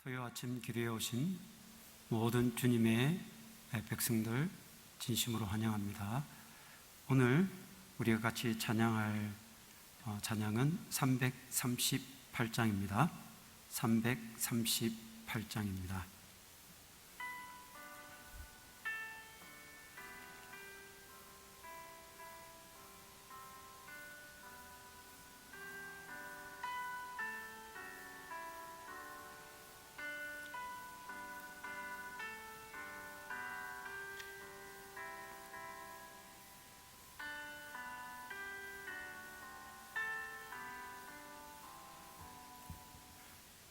토요 아침 기도에 오신 모든 주님의 백성들 진심으로 환영합니다. 오늘 우리가 같이 찬양할 찬양은 338장입니다. 338장입니다.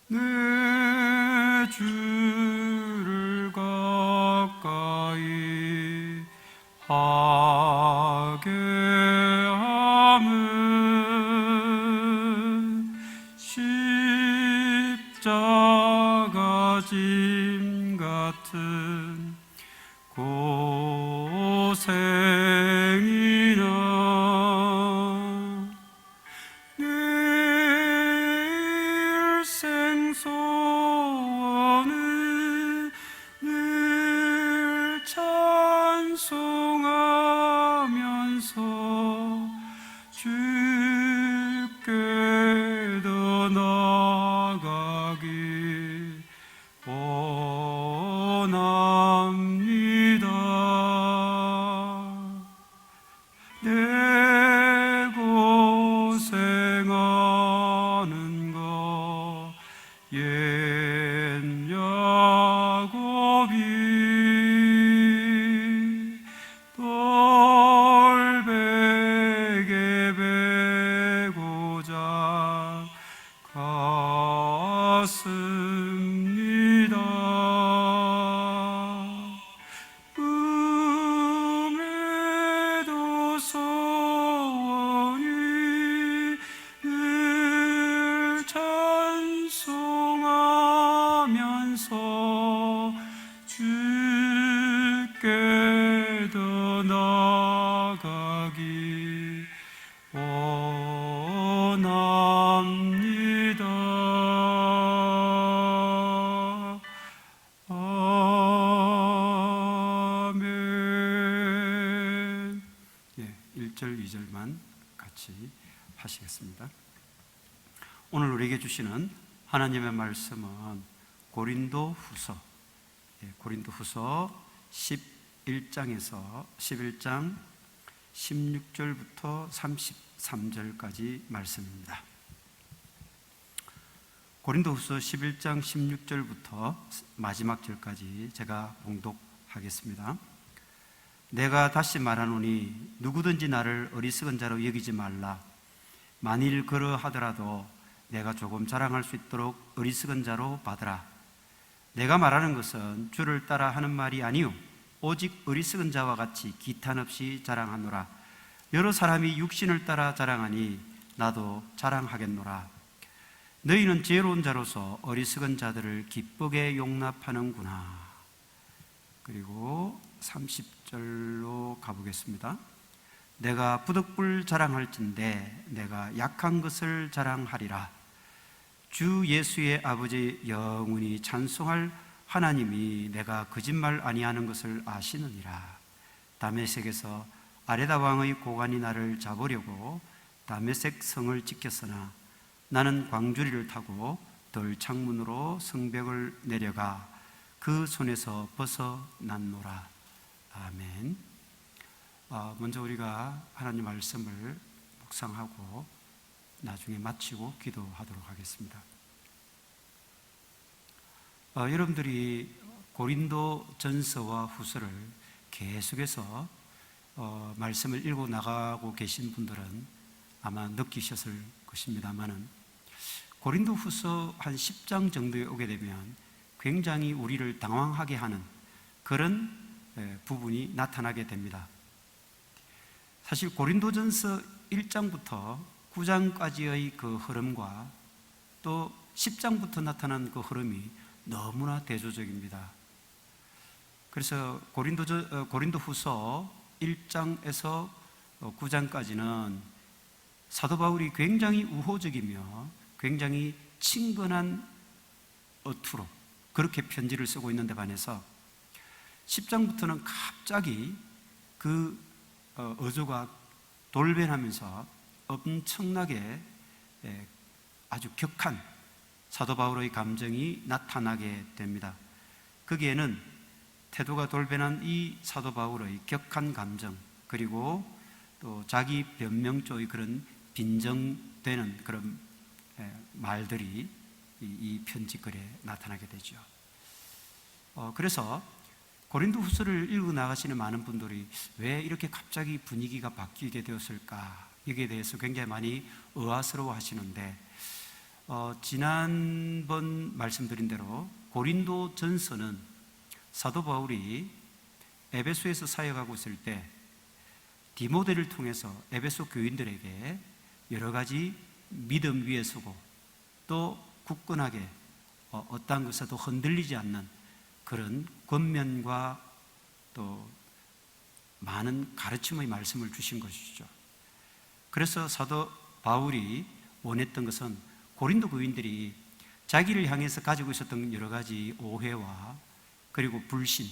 내 주를 가까이 하게 함은 십자가 짐 같은 고생이나 소원은 늘 찬송하면서 주께 더 나아가길 원합니다. 내 고생하는 것 옛 야곱이 돌베개 베고자 갔습니다. 음에도 소원이 늘 찬송하면서 주께 더 나아가길 원합니다. 아멘. 1절, 2절만 같이 하시겠습니다. 오늘 우리에게 주시는 하나님의 말씀은 고린도후서 11장에서 11장 16절부터 33절까지 말씀입니다. 고린도후서 11장 16절부터 마지막 절까지 제가 봉독하겠습니다. 내가 다시 말하노니 누구든지 나를 어리석은 자로 여기지 말라. 만일 그러하더라도 내가 조금 자랑할 수 있도록 어리석은 자로 받으라. 내가 말하는 것은 주를 따라 하는 말이 아니요 오직 어리석은 자와 같이 기탄 없이 자랑하노라. 여러 사람이 육신을 따라 자랑하니 나도 자랑하겠노라. 너희는 지혜로운 자로서 어리석은 자들을 기쁘게 용납하는구나. 그리고 30절로 가보겠습니다. 내가 부득불 자랑할진대 내가 약한 것을 자랑하리라. 주 예수의 아버지 영원히 찬송할 하나님이 내가 거짓말 아니하는 것을 아시느니라. 다메섹에서 아레다 왕의 고관이 나를 잡으려고 다메섹 성을 지켰으나 나는 광주리를 타고 돌 창문으로 성벽을 내려가 그 손에서 벗어났노라. 아멘. 먼저 우리가 하나님 말씀을 묵상하고 나중에 마치고 기도하도록 하겠습니다. 여러분들이 고린도 전서와 후서를 계속해서 말씀을 읽어 나가고 계신 분들은 아마 느끼셨을 것입니다만은 고린도 후서 한 10장 정도에 오게 되면 굉장히 우리를 당황하게 하는 그런 부분이 나타나게 됩니다. 사실 고린도전서 1장부터 9장까지의 그 흐름과 또 10장부터 나타난 그 흐름이 너무나 대조적입니다. 그래서 고린도후서 1장에서 9장까지는 사도 바울이 굉장히 우호적이며 굉장히 친근한 어투로 그렇게 편지를 쓰고 있는데 반해서 10장부터는 갑자기 그 어조가 돌변하면서 엄청나게 아주 격한 사도 바울의 감정이 나타나게 됩니다. 거기에는 태도가 돌변한 이 사도 바울의 격한 감정, 그리고 또 자기 변명 쪽의 그런 빈정되는 그런 말들이 이 편지글에 나타나게 되죠. 그래서 고린도 후서를 읽어 나가시는 많은 분들이 왜 이렇게 갑자기 분위기가 바뀌게 되었을까, 여기에 대해서 굉장히 많이 의아스러워 하시는데, 지난번 말씀드린 대로 고린도 전서는 사도 바울이 에베소에서 사역하고 있을 때 디모데를 통해서 에베소 교인들에게 여러 가지 믿음 위에 서고 또 굳건하게 어떠한 것에도 흔들리지 않는 그런 권면과 또 많은 가르침의 말씀을 주신 것이죠. 그래서 사도 바울이 원했던 것은 고린도 교인들이 자기를 향해서 가지고 있었던 여러 가지 오해와 그리고 불신,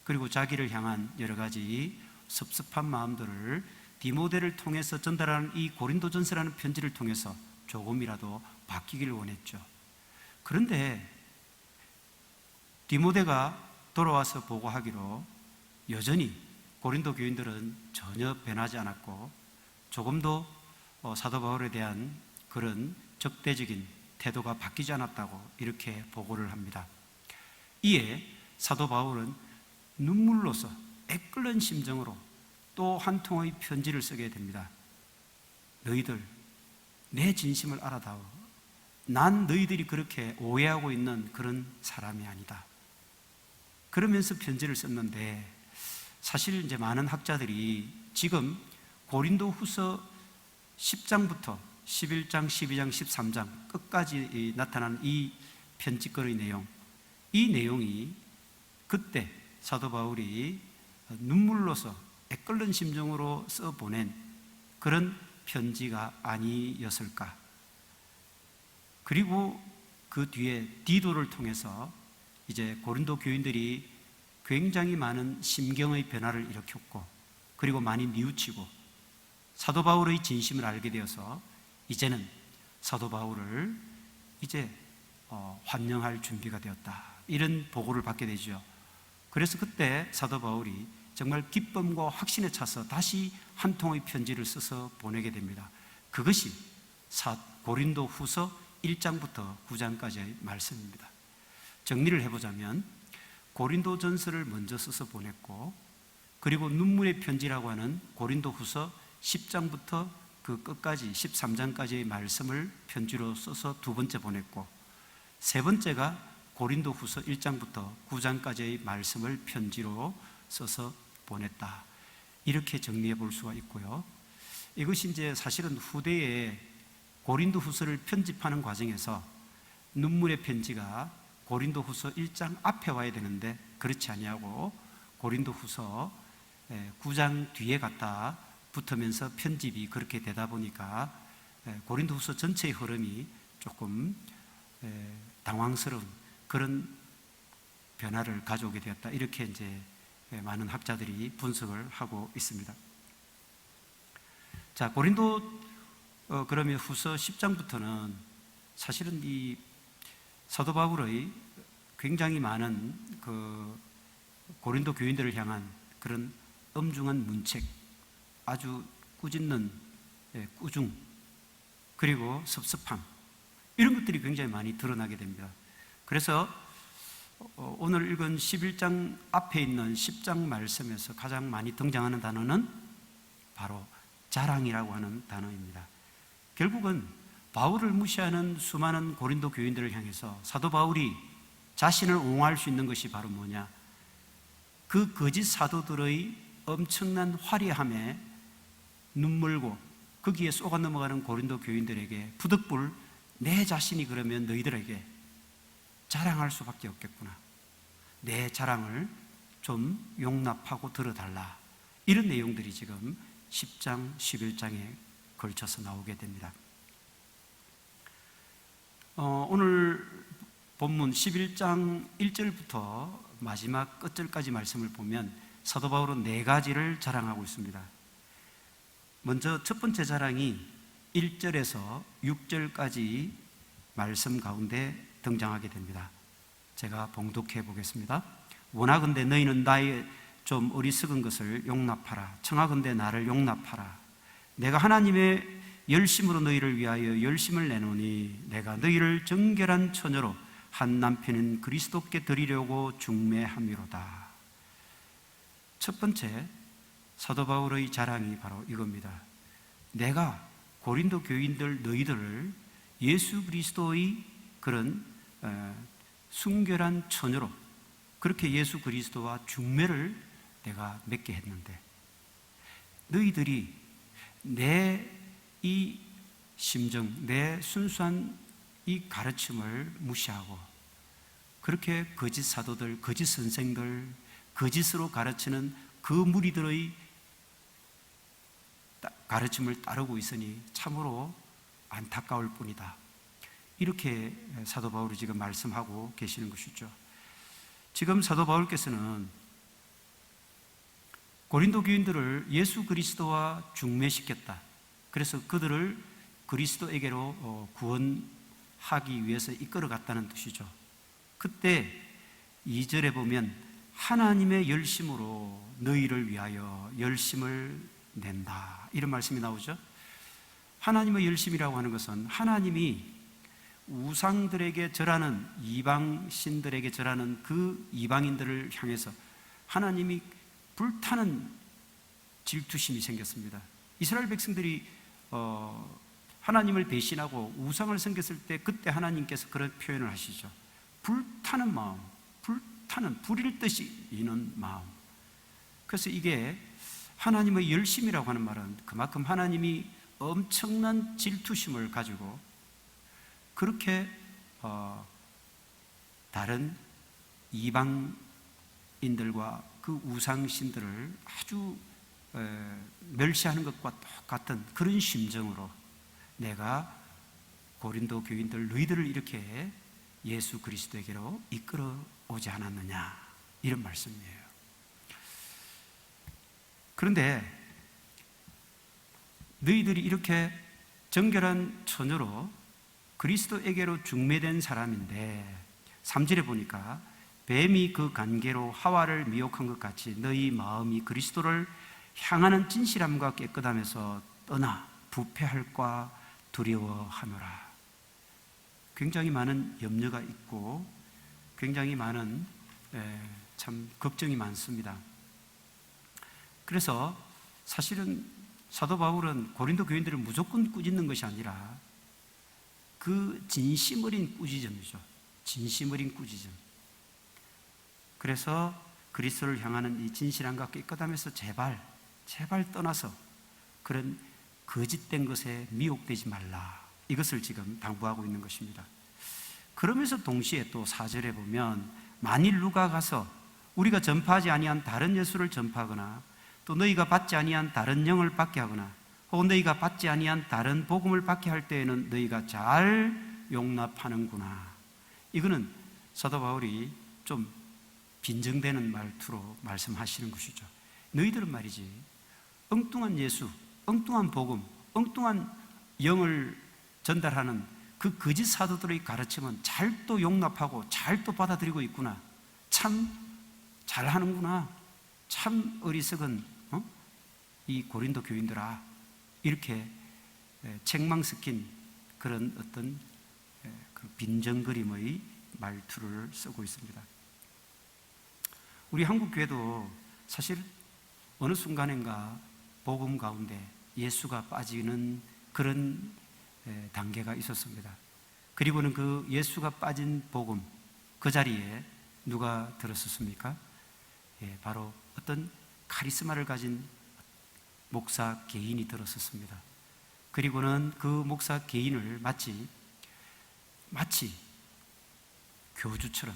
그리고 자기를 향한 여러 가지 섭섭한 마음들을 디모데를 통해서 전달하는 이 고린도전서라는 편지를 통해서 조금이라도 바뀌기를 원했죠. 그런데 디모데가 돌아와서 보고하기로 여전히 고린도 교인들은 전혀 변하지 않았고 조금도 사도 바울에 대한 그런 적대적인 태도가 바뀌지 않았다고 이렇게 보고를 합니다. 이에 사도 바울은 눈물로서 애끓는 심정으로 또 한 통의 편지를 쓰게 됩니다. 너희들 내 진심을 알아다오. 난 너희들이 그렇게 오해하고 있는 그런 사람이 아니다. 그러면서 편지를 썼는데, 사실 이제 많은 학자들이 지금 고린도 후서 10장부터 11장, 12장, 13장 끝까지 나타나는 이 편지글의 내용, 이 내용이 그때 사도 바울이 눈물로서 애끓는 심정으로 써보낸 그런 편지가 아니었을까. 그리고 그 뒤에 디도를 통해서 이제 고린도 교인들이 굉장히 많은 심경의 변화를 일으켰고, 그리고 많이 뉘우치고 사도 바울의 진심을 알게 되어서 이제는 사도 바울을 이제 환영할 준비가 되었다, 이런 보고를 받게 되죠. 그래서 그때 사도 바울이 정말 기쁨과 확신에 차서 다시 한 통의 편지를 써서 보내게 됩니다. 그것이 고린도 후서 1장부터 9장까지의 말씀입니다. 정리를 해보자면 고린도 전서를 먼저 써서 보냈고, 그리고 눈물의 편지라고 하는 고린도 후서 10장부터 그 끝까지 13장까지의 말씀을 편지로 써서 두 번째 보냈고, 세 번째가 고린도 후서 1장부터 9장까지의 말씀을 편지로 써서 보냈다, 이렇게 정리해 볼 수가 있고요. 이것이 이제 사실은 후대에 고린도 후서를 편집하는 과정에서 눈물의 편지가 고린도 후서 1장 앞에 와야 되는데 그렇지 아니하고 고린도 후서 9장 뒤에 갖다 붙으면서 편집이 그렇게 되다 보니까 고린도 후서 전체의 흐름이 조금 당황스러운 그런 변화를 가져오게 되었다, 이렇게 이제 많은 학자들이 분석을 하고 있습니다. 자, 고린도 그러면 후서 10장부터는 사실은 이 사도 바울의 굉장히 많은 그 고린도 교인들을 향한 그런 엄중한 문책, 아주 꾸짖는 꾸중, 그리고 섭섭함, 이런 것들이 굉장히 많이 드러나게 됩니다. 그래서 오늘 읽은 11장 앞에 있는 10장 말씀에서 가장 많이 등장하는 단어는 바로 자랑이라고 하는 단어입니다. 결국은 바울을 무시하는 수많은 고린도 교인들을 향해서 사도 바울이 자신을 옹호할 수 있는 것이 바로 뭐냐? 그 거짓 사도들의 엄청난 화려함에 눈물고 거기에 쏘가 넘어가는 고린도 교인들에게 부득불 내 자신이 그러면 너희들에게 자랑할 수밖에 없겠구나, 내 자랑을 좀 용납하고 들어달라, 이런 내용들이 지금 10장, 11장에 걸쳐서 나오게 됩니다. 오늘 본문 11장 1절부터 마지막 끝절까지 말씀을 보면 사도 바울은 네 가지를 자랑하고 있습니다. 먼저 첫 번째 자랑이 1절에서 6절까지 말씀 가운데 등장하게 됩니다. 제가 봉독해 보겠습니다. 원하건대 너희는 나의 좀 어리석은 것을 용납하라. 청하건대 나를 용납하라. 내가 하나님의 열심으로 너희를 위하여 열심을 내노니 내가 너희를 정결한 처녀로 한 남편인 그리스도께 드리려고 중매함이로다. 첫 번째 사도 바울의 자랑이 바로 이겁니다. 내가 고린도 교인들 너희들을 예수 그리스도의 그런 순결한 처녀로 그렇게 예수 그리스도와 중매를 내가 맺게 했는데 너희들이 내 이 심정, 내 순수한 이 가르침을 무시하고 그렇게 거짓 사도들, 거짓 선생들, 거짓으로 가르치는 그 무리들의 가르침을 따르고 있으니 참으로 안타까울 뿐이다. 이렇게 사도 바울이 지금 말씀하고 계시는 것이죠. 지금 사도 바울께서는 고린도 교인들을 예수 그리스도와 중매시켰다. 그래서 그들을 그리스도에게로 구원하기 위해서 이끌어갔다는 뜻이죠. 그때 2절에 보면 하나님의 열심으로 너희를 위하여 열심을 낸다 이런 말씀이 나오죠. 하나님의 열심이라고 하는 것은 하나님이 우상들에게 절하는 이방신들에게 절하는 그 이방인들을 향해서 하나님이 불타는 질투심이 생겼습니다. 이스라엘 백성들이 하나님을 배신하고 우상을 섬겼을 때 그때 하나님께서 그런 표현을 하시죠. 불타는 마음, 불타는 불일 듯이 이는 마음. 그래서 이게 하나님의 열심이라고 하는 말은 그만큼 하나님이 엄청난 질투심을 가지고 그렇게 다른 이방인들과 그 우상신들을 아주 멸시하는 것과 똑같은 그런 심정으로 내가 고린도 교인들 너희들을 이렇게 예수 그리스도에게로 이끌어 오지 않았느냐 이런 말씀이에요. 그런데 너희들이 이렇게 정결한 처녀로 그리스도에게로 중매된 사람인데 3절에 보니까 뱀이 그 간계로 하와를 미혹한 것 같이 너희 마음이 그리스도를 향하는 진실함과 깨끗함에서 떠나 부패할까 두려워하노라. 굉장히 많은 염려가 있고 굉장히 많은 참 걱정이 많습니다. 그래서 사실은 사도 바울은 고린도 교인들을 무조건 꾸짖는 것이 아니라 그 진심 어린 꾸짖음이죠. 진심 어린 꾸짖음. 그래서 그리스도를 향하는 이 진실함과 깨끗함에서 제발 떠나서 그런 거짓된 것에 미혹되지 말라. 이것을 지금 당부하고 있는 것입니다. 그러면서 동시에 또 4절에 보면 만일 누가 가서 우리가 전파하지 아니한 다른 예수를 전파하거나 또 너희가 받지 아니한 다른 영을 받게 하거나 혹은 너희가 받지 아니한 다른 복음을 받게 할 때에는 너희가 잘 용납하는구나. 이거는 사도 바울이 좀 빈정되는 말투로 말씀하시는 것이죠. 너희들은 말이지 엉뚱한 예수, 엉뚱한 복음, 엉뚱한 영을 전달하는 그 거짓 사도들의 가르침은 잘 또 용납하고 잘 또 받아들이고 있구나. 참 잘하는구나. 참 어리석은 이 고린도 교인들아. 이렇게 책망 섞인 그런 어떤 그 빈정거림의 말투를 쓰고 있습니다. 우리 한국 교회도 사실 어느 순간인가 복음 가운데 예수가 빠지는 그런 단계가 있었습니다. 그리고는 그 예수가 빠진 복음 그 자리에 누가 들었었습니까? 바로 어떤 카리스마를 가진 목사 개인이 들었었습니다. 그리고는 그 목사 개인을 마치 교주처럼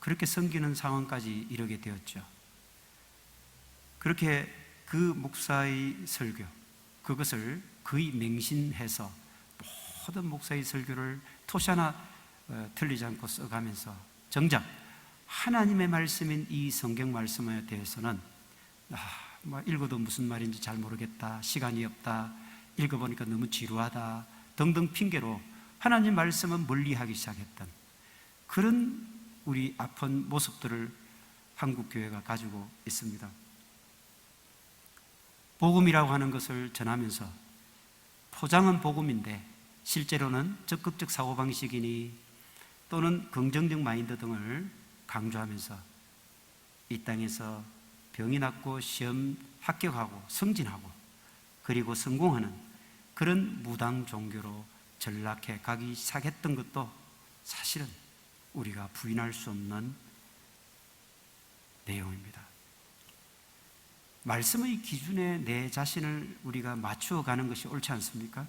그렇게 섬기는 상황까지 이르게 되었죠. 그렇게 그 목사의 설교, 그것을 거의 맹신해서 모든 목사의 설교를 토시 하나 틀리지 않고 써가면서 정작 하나님의 말씀인 이 성경 말씀에 대해서는 읽어도 무슨 말인지 잘 모르겠다, 시간이 없다, 읽어보니까 너무 지루하다 등등 핑계로 하나님 말씀은 멀리하기 시작했던 그런 우리 아픈 모습들을 한국교회가 가지고 있습니다. 복음이라고 하는 것을 전하면서 포장은 복음인데 실제로는 적극적 사고방식이니 또는 긍정적 마인드 등을 강조하면서 이 땅에서 병이 낫고 시험 합격하고 승진하고 그리고 성공하는 그런 무당 종교로 전락해 가기 시작했던 것도 사실은 우리가 부인할 수 없는 내용입니다. 말씀의 기준에 내 자신을 우리가 맞추어 가는 것이 옳지 않습니까?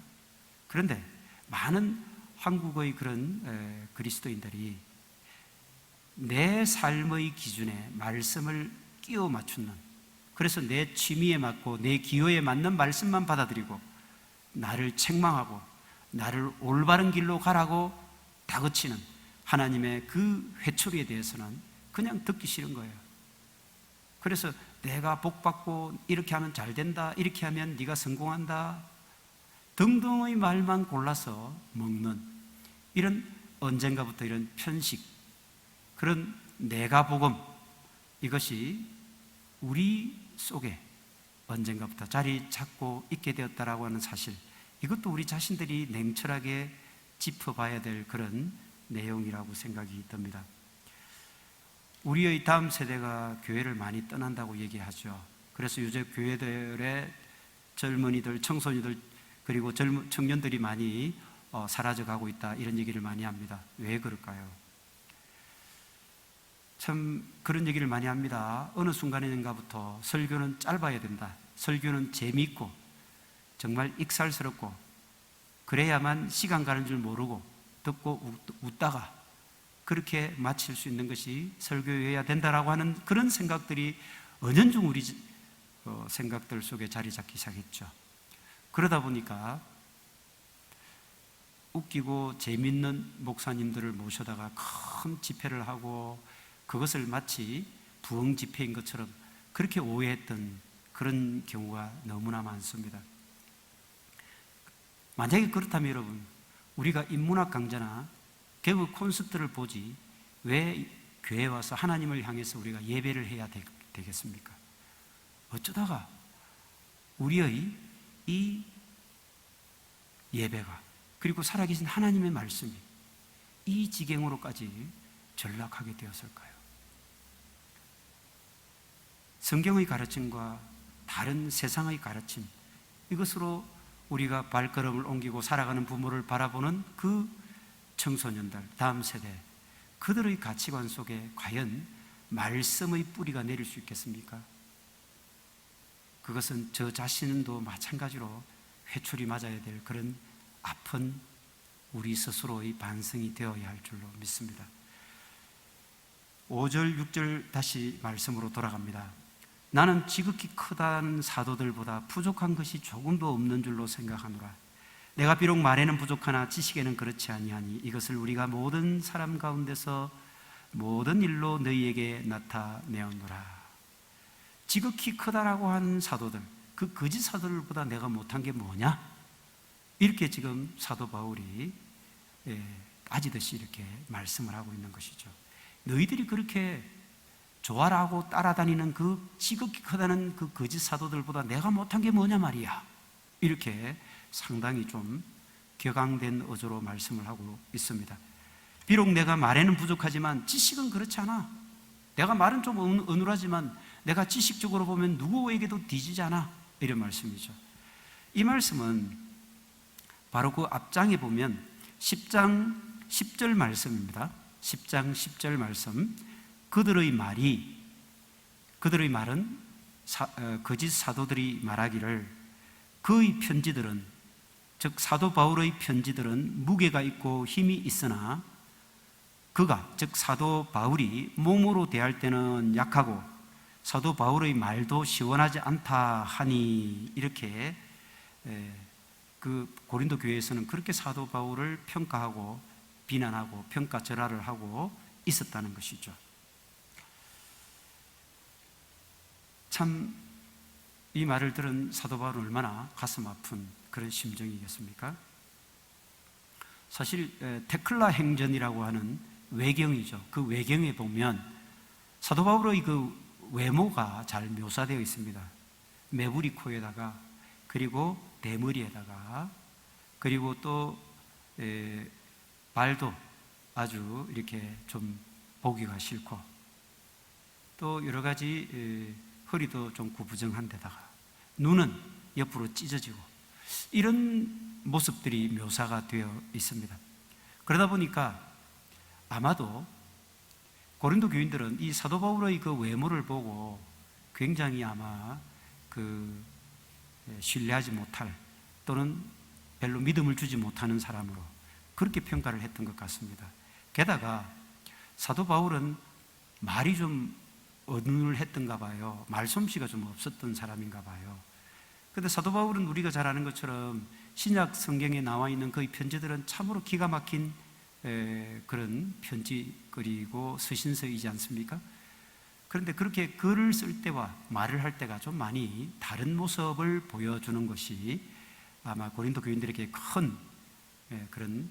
그런데 많은 한국의 그런 그리스도인들이 내 삶의 기준에 말씀을 끼워 맞추는, 그래서 내 취미에 맞고 내 기호에 맞는 말씀만 받아들이고 나를 책망하고 나를 올바른 길로 가라고 다그치는 하나님의 그 회초리에 대해서는 그냥 듣기 싫은 거예요. 그래서 내가 복받고 이렇게 하면 잘 된다, 이렇게 하면 네가 성공한다 등등의 말만 골라서 먹는 이런 언젠가부터 이런 편식, 그런 내가복음, 이것이 우리 속에 언젠가부터 자리 잡고 있게 되었다라고 하는 사실, 이것도 우리 자신들이 냉철하게 짚어봐야 될 그런 내용이라고 생각이 듭니다. 우리의 다음 세대가 교회를 많이 떠난다고 얘기하죠. 그래서 요새 교회들의 젊은이들, 청소년들 그리고 청년들이 많이 사라져가고 있다, 이런 얘기를 많이 합니다. 왜 그럴까요? 참 그런 얘기를 많이 합니다. 어느 순간인가부터 설교는 짧아야 된다, 설교는 재미있고 정말 익살스럽고 그래야만 시간 가는 줄 모르고 듣고 웃다가 그렇게 마칠 수 있는 것이 설교여야 된다라고 하는 그런 생각들이 은연중 우리 생각들 속에 자리 잡기 시작했죠. 그러다 보니까 웃기고 재밌는 목사님들을 모셔다가 큰 집회를 하고 그것을 마치 부흥 집회인 것처럼 그렇게 오해했던 그런 경우가 너무나 많습니다. 만약에 그렇다면 여러분, 우리가 인문학 강좌나 개그 콘서트를 보지 왜 교회에 와서 하나님을 향해서 우리가 예배를 해야 되겠습니까? 어쩌다가 우리의 이 예배가 그리고 살아계신 하나님의 말씀이 이 지경으로까지 전락하게 되었을까요? 성경의 가르침과 다른 세상의 가르침, 이것으로 우리가 발걸음을 옮기고 살아가는 부모를 바라보는 그 청소년들, 다음 세대, 그들의 가치관 속에 과연 말씀의 뿌리가 내릴 수 있겠습니까? 그것은 저 자신도 마찬가지로 회초리 맞아야 될 그런 아픈 우리 스스로의 반성이 되어야 할 줄로 믿습니다. 5절, 6절 다시 말씀으로 돌아갑니다. 나는 지극히 크다는 사도들보다 부족한 것이 조금도 없는 줄로 생각하노라. 내가 비록 말에는 부족하나 지식에는 그렇지 아니하니 이것을 우리가 모든 사람 가운데서 모든 일로 너희에게 나타내었노라. 지극히 크다라고 한 사도들, 그 거짓 사도들보다 내가 못한 게 뭐냐? 이렇게 지금 사도 바울이 따지듯이 이렇게 말씀을 하고 있는 것이죠. 너희들이 그렇게 좋아라고 따라다니는 그 지극히 크다는 그 거짓 사도들보다 내가 못한 게 뭐냐 말이야. 이렇게 상당히 좀 격앙된 어조로 말씀을 하고 있습니다. 비록 내가 말에는 부족하지만 지식은 그렇지 않아. 내가 말은 좀 어눌하지만 내가 지식적으로 보면 누구에게도 뒤지지 않아. 이런 말씀이죠. 이 말씀은 바로 그 앞장에 보면 10장 10절 말씀입니다. 10장 10절 말씀. 그들의 말은 거짓 사도들이 말하기를 그의 편지들은, 즉 사도 바울의 편지들은 무게가 있고 힘이 있으나 그가, 즉 사도 바울이 몸으로 대할 때는 약하고 사도 바울의 말도 시원하지 않다 하니, 이렇게 그 고린도 교회에서는 그렇게 사도 바울을 평가하고 비난하고 평가절하를 하고 있었다는 것이죠. 참 이 말을 들은 사도 바울은 얼마나 가슴 아픈 그런 심정이겠습니까? 사실 테클라 행전이라고 하는 외경이죠. 그 외경에 보면 사도 바울의 그 외모가 잘 묘사되어 있습니다. 매부리 코에다가, 그리고 대머리에다가, 그리고 또 발도 아주 이렇게 좀 보기가 싫고, 또 여러 가지 허리도 좀 구부정한 데다가 눈은 옆으로 찢어지고, 이런 모습들이 묘사가 되어 있습니다. 그러다 보니까 아마도 고린도 교인들은 이 사도 바울의 그 외모를 보고 굉장히 아마 신뢰하지 못할, 또는 별로 믿음을 주지 못하는 사람으로 그렇게 평가를 했던 것 같습니다. 게다가 사도 바울은 말이 좀 어눌했던가 봐요. 말솜씨가 좀 없었던 사람인가 봐요. 그런데 사도 바울은 우리가 잘 아는 것처럼 신약 성경에 나와 있는 그의 편지들은 참으로 기가 막힌 그런 편지글이고 서신서이지 않습니까? 그런데 그렇게 글을 쓸 때와 말을 할 때가 좀 많이 다른 모습을 보여주는 것이 아마 고린도 교인들에게 큰 그런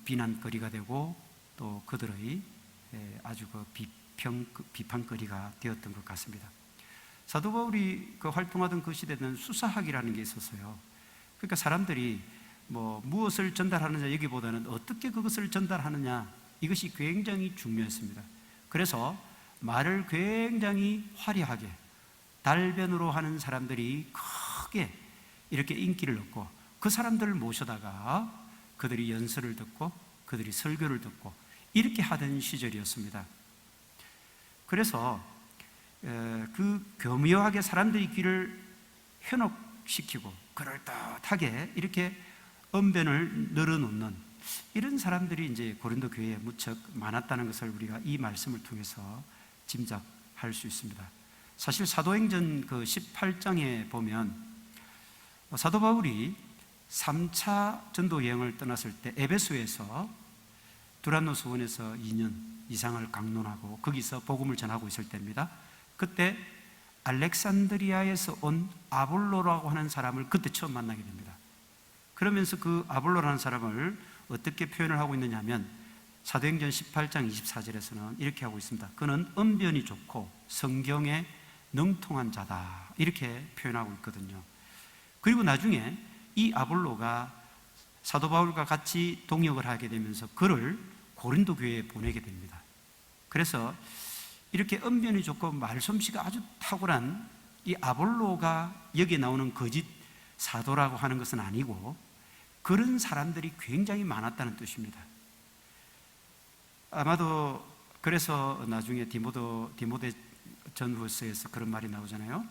비난거리가 되고, 또 그들의 아주 그 비판거리가 되었던 것 같습니다. 사도 바울이 활동하던 그 시대는 수사학이라는 게 있었어요. 그러니까 사람들이 무엇을 전달하느냐 여기보다는 어떻게 그것을 전달하느냐, 이것이 굉장히 중요했습니다. 그래서 말을 굉장히 화려하게 달변으로 하는 사람들이 크게 이렇게 인기를 얻고, 그 사람들을 모셔다가 그들이 연설을 듣고 그들이 설교를 듣고 이렇게 하던 시절이었습니다. 그래서 그 교묘하게 사람들의 귀를 현혹시키고 그럴듯하게 이렇게 언변을 늘어놓는 이런 사람들이 이제 고린도 교회에 무척 많았다는 것을 우리가 이 말씀을 통해서 짐작할 수 있습니다. 사실 사도행전 18장에 보면 사도 바울이 3차 전도 여행을 떠났을 때 에베소에서 두란노스 원에서 2년 이상을 강론하고 거기서 복음을 전하고 있을 때입니다. 그때 알렉산드리아에서 온 아볼로라고 하는 사람을 그때 처음 만나게 됩니다. 그러면서 그 아볼로라는 사람을 어떻게 표현을 하고 있느냐 하면 사도행전 18장 24절에서는 이렇게 하고 있습니다. 그는 언변이 좋고 성경에 능통한 자다, 이렇게 표현하고 있거든요. 그리고 나중에 이 아볼로가 사도 바울과 같이 동역을 하게 되면서 그를 고린도 교회에 보내게 됩니다. 그래서 이렇게 언변이 좋고 말솜씨가 아주 탁월한 이 아볼로가 여기에 나오는 거짓 사도라고 하는 것은 아니고, 그런 사람들이 굉장히 많았다는 뜻입니다. 아마도 그래서 나중에 디모데 전후서에서 그런 말이 나오잖아요.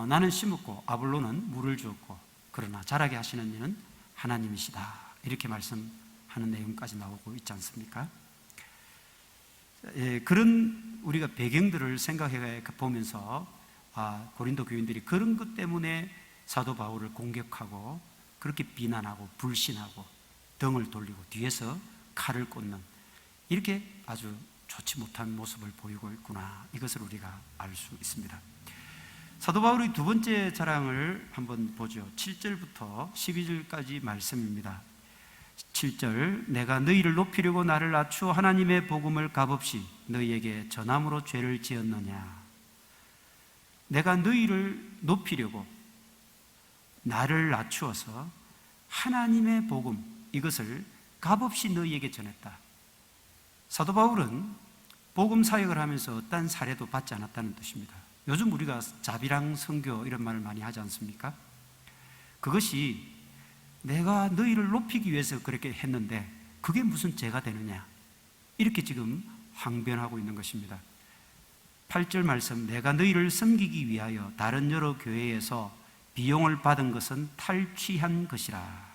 나는 심었고 아볼로는 물을 주었고 그러나 자라게 하시는 이는 하나님이시다, 이렇게 말씀하는 내용까지 나오고 있지 않습니까? 그런 우리가 배경들을 생각해 보면서 고린도 교인들이 그런 것 때문에 사도 바울을 공격하고 그렇게 비난하고 불신하고 등을 돌리고 뒤에서 칼을 꽂는, 이렇게 아주 좋지 못한 모습을 보이고 있구나, 이것을 우리가 알 수 있습니다. 사도 바울의 두 번째 자랑을 한번 보죠. 7절부터 12절까지 말씀입니다. 7절, 내가 너희를 높이려고 나를 낮추어 하나님의 복음을 값없이 너희에게 전함으로 죄를 지었느냐. 내가 너희를 높이려고 나를 낮추어서 하나님의 복음, 이것을 값없이 너희에게 전했다. 사도 바울은 복음 사역을 하면서 어떠한 사례도 받지 않았다는 뜻입니다. 요즘 우리가 자비랑 선교 이런 말을 많이 하지 않습니까? 그것이 내가 너희를 높이기 위해서 그렇게 했는데 그게 무슨 죄가 되느냐, 이렇게 지금 항변하고 있는 것입니다. 8절 말씀, 내가 너희를 섬기기 위하여 다른 여러 교회에서 비용을 받은 것은 탈취한 것이라.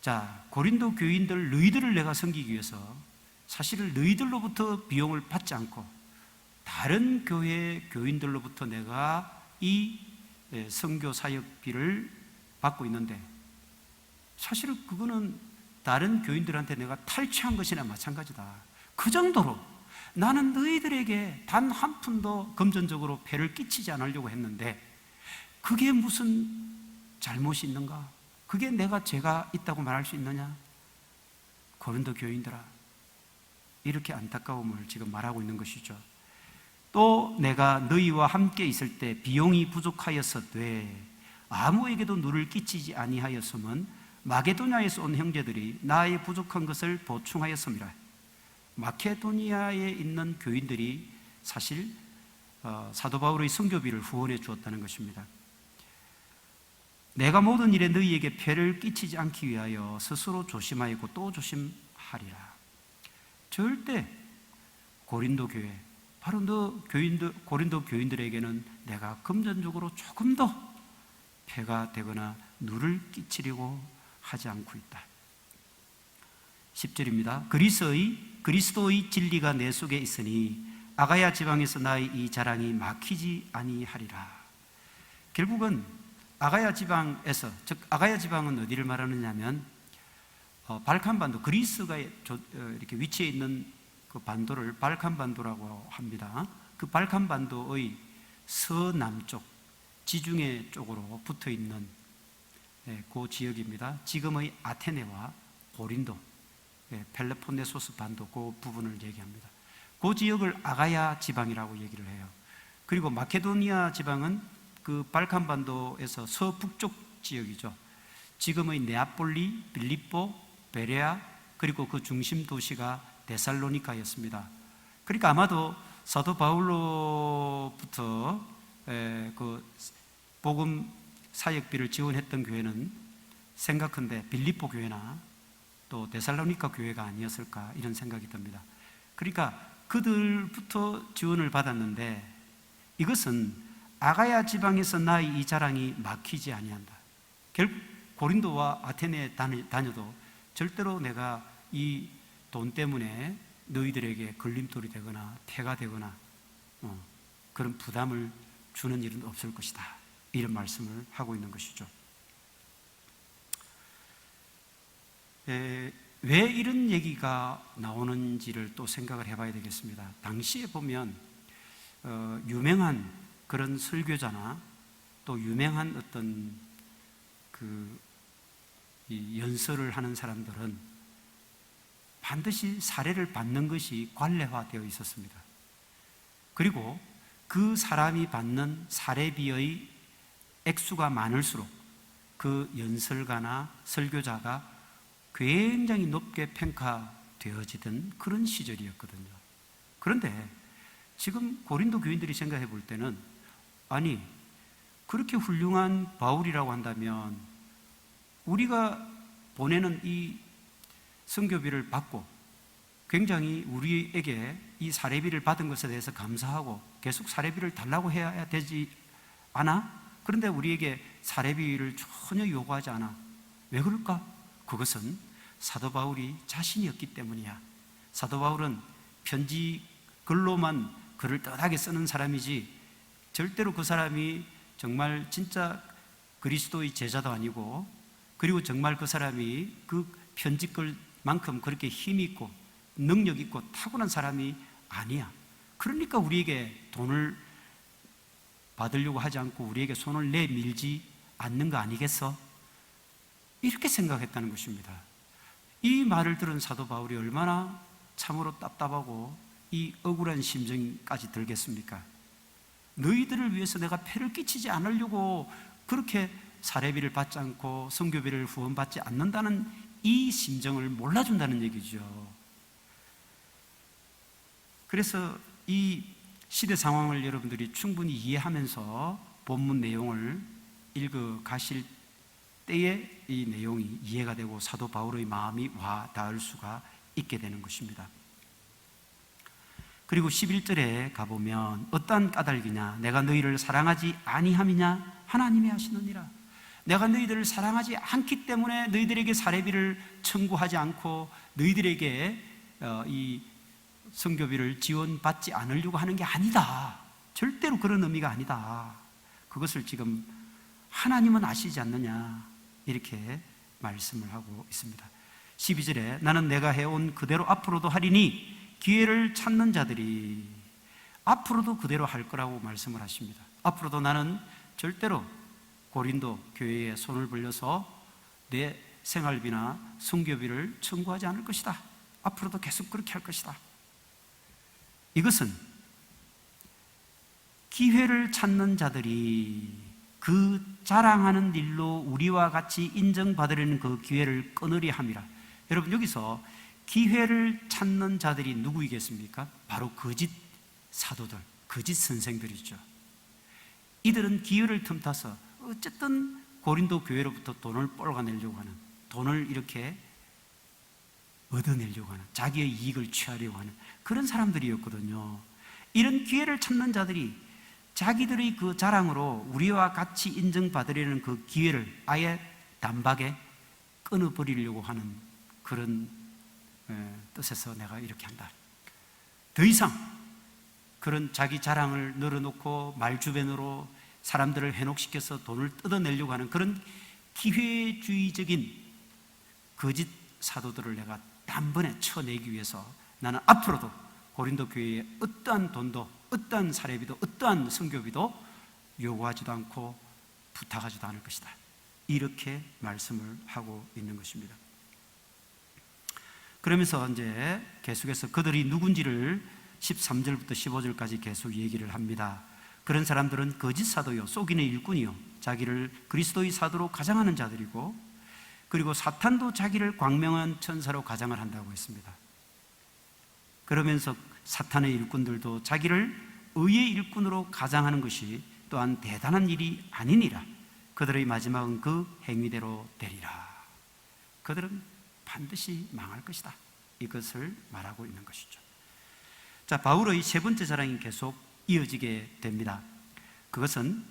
자, 고린도 교인들 너희들을 내가 섬기기 위해서 사실은 너희들로부터 비용을 받지 않고 다른 교회 교인들로부터 내가 이 선교 사역비를 받고 있는데, 사실은 그거는 다른 교인들한테 내가 탈취한 것이나 마찬가지다. 그 정도로 나는 너희들에게 단 한 푼도 금전적으로 폐를 끼치지 않으려고 했는데 그게 무슨 잘못이 있는가? 그게 내가 죄가 있다고 말할 수 있느냐? 고린도 교인들아, 이렇게 안타까움을 지금 말하고 있는 것이죠. 또 내가 너희와 함께 있을 때 비용이 부족하였으되 아무에게도 누를 끼치지 아니하였음은 마게도냐에서 온 형제들이 나의 부족한 것을 보충하였음이라. 마케도니아에 있는 교인들이 사실 사도 바울의 선교비를 후원해 주었다는 것입니다. 내가 모든 일에 너희에게 폐를 끼치지 않기 위하여 스스로 조심하였고 또 조심하리라. 절대 고린도 교회, 바로 고린도 교인들에게는 내가 금전적으로 조금 더 폐가 되거나 누를 끼치려고 하지 않고 있다. 10절입니다. 그리스도의 진리가 내 속에 있으니 아가야 지방에서 나의 이 자랑이 막히지 아니하리라. 결국은 아가야 지방에서, 즉 아가야 지방은 어디를 말하느냐 하면 발칸반도, 그리스가 이렇게 위치해 있는 그 반도를 발칸반도라고 합니다. 그 발칸반도의 서남쪽, 지중해 쪽으로 붙어 있는 그 지역입니다. 지금의 아테네와 고린도, 펠로폰네소스 반도 그 부분을 얘기합니다. 그 지역을 아가야 지방이라고 얘기를 해요. 그리고 마케도니아 지방은 그 발칸반도에서 서북쪽 지역이죠. 지금의 네아폴리, 빌립보, 베레아, 그리고 그 중심 도시가 데살로니카였습니다. 그러니까 아마도 사도 바울로부터 그 복음 사역비를 지원했던 교회는 생각한데 빌립보 교회나 또 데살로니카 교회가 아니었을까, 이런 생각이 듭니다. 그러니까 그들부터 지원을 받았는데 이것은 아가야 지방에서 나의 이 자랑이 막히지 아니한다. 결국 고린도와 아테네에 다녀도 절대로 내가 이 돈 때문에 너희들에게 걸림돌이 되거나 폐가 되거나 그런 부담을 주는 일은 없을 것이다, 이런 말씀을 하고 있는 것이죠. 왜 이런 얘기가 나오는지를 또 생각을 해봐야 되겠습니다. 당시에 보면 유명한 그런 설교자나 또 유명한 어떤 이 연설을 하는 사람들은 반드시 사례를 받는 것이 관례화되어 있었습니다. 그리고 그 사람이 받는 사례비의 액수가 많을수록 그 연설가나 설교자가 굉장히 높게 평가되어지던 그런 시절이었거든요. 그런데 지금 고린도 교인들이 생각해 볼 때는, 아니, 그렇게 훌륭한 바울이라고 한다면 우리가 보내는 이 선교비를 받고 굉장히 우리에게 이 사례비를 받은 것에 대해서 감사하고 계속 사례비를 달라고 해야 되지 않아? 그런데 우리에게 사례비를 전혀 요구하지 않아. 왜 그럴까? 그것은 사도 바울이 자신이었기 때문이야. 사도 바울은 편지 글로만 글을 떠하게 쓰는 사람이지 절대로 그 사람이 정말 진짜 그리스도의 제자도 아니고, 그리고 정말 그 사람이 그 편지글만큼 그렇게 힘이 있고 능력 있고 타고난 사람이 아니야. 그러니까 우리에게 돈을 받으려고 하지 않고 우리에게 손을 내밀지 않는 거 아니겠어? 이렇게 생각했다는 것입니다. 이 말을 들은 사도 바울이 얼마나 참으로 답답하고 이 억울한 심정까지 들겠습니까? 너희들을 위해서 내가 폐를 끼치지 않으려고 그렇게 사례비를 받지 않고 선교비를 후원받지 않는다는 이 심정을 몰라준다는 얘기죠. 그래서 이 시대 상황을 여러분들이 충분히 이해하면서 본문 내용을 읽어 가실 때에 이 내용이 이해가 되고 사도 바울의 마음이 와 닿을 수가 있게 되는 것입니다. 그리고 11절에 가보면 어떠한 까닭이냐, 내가 너희를 사랑하지 아니함이냐, 하나님이 하시느니라. 내가 너희들을 사랑하지 않기 때문에 너희들에게 사례비를 청구하지 않고 너희들에게 이 선교비를 지원받지 않으려고 하는 게 아니다. 절대로 그런 의미가 아니다. 그것을 지금 하나님은 아시지 않느냐, 이렇게 말씀을 하고 있습니다. 12절에 나는 내가 해온 그대로 앞으로도 하리니 기회를 찾는 자들이, 앞으로도 그대로 할 거라고 말씀을 하십니다. 앞으로도 나는 절대로 고린도 교회에 손을 벌려서 내 생활비나 순교비를 청구하지 않을 것이다. 앞으로도 계속 그렇게 할 것이다. 이것은 기회를 찾는 자들이 그 자랑하는 일로 우리와 같이 인정받으려는 그 기회를 끊으려 함이라. 여러분, 여기서 기회를 찾는 자들이 누구이겠습니까? 바로 거짓 사도들, 거짓 선생들이죠. 이들은 기회를 틈타서 어쨌든 고린도 교회로부터 돈을 뻘가내려고 하는, 돈을 이렇게 얻어내려고 하는, 자기의 이익을 취하려고 하는 그런 사람들이었거든요. 이런 기회를 찾는 자들이 자기들의 그 자랑으로 우리와 같이 인정받으려는 그 기회를 아예 단박에 끊어버리려고 하는 그런 뜻에서 내가 이렇게 한다. 더 이상 그런 자기 자랑을 늘어놓고 말주변으로 사람들을 현혹시켜서 돈을 뜯어내려고 하는 그런 기회주의적인 거짓 사도들을 내가 단번에 쳐내기 위해서 나는 앞으로도 고린도 교회에 어떠한 돈도, 어떠한 사례비도, 어떠한 선교비도 요구하지도 않고 부탁하지도 않을 것이다. 이렇게 말씀을 하고 있는 것입니다. 그러면서 이제 계속해서 그들이 누군지를 13절부터 15절까지 계속 얘기를 합니다. 그런 사람들은 거짓 사도요, 속이는 일꾼이요, 자기를 그리스도의 사도로 가장하는 자들이고, 그리고 사탄도 자기를 광명한 천사로 가장을 한다고 했습니다. 그러면서 사탄의 일꾼들도 자기를 의의 일꾼으로 가장하는 것이 또한 대단한 일이 아니니라. 그들의 마지막은 그 행위대로 되리라. 그들은 반드시 망할 것이다. 이것을 말하고 있는 것이죠. 자, 바울의 세 번째 자랑이 계속 이어지게 됩니다. 그것은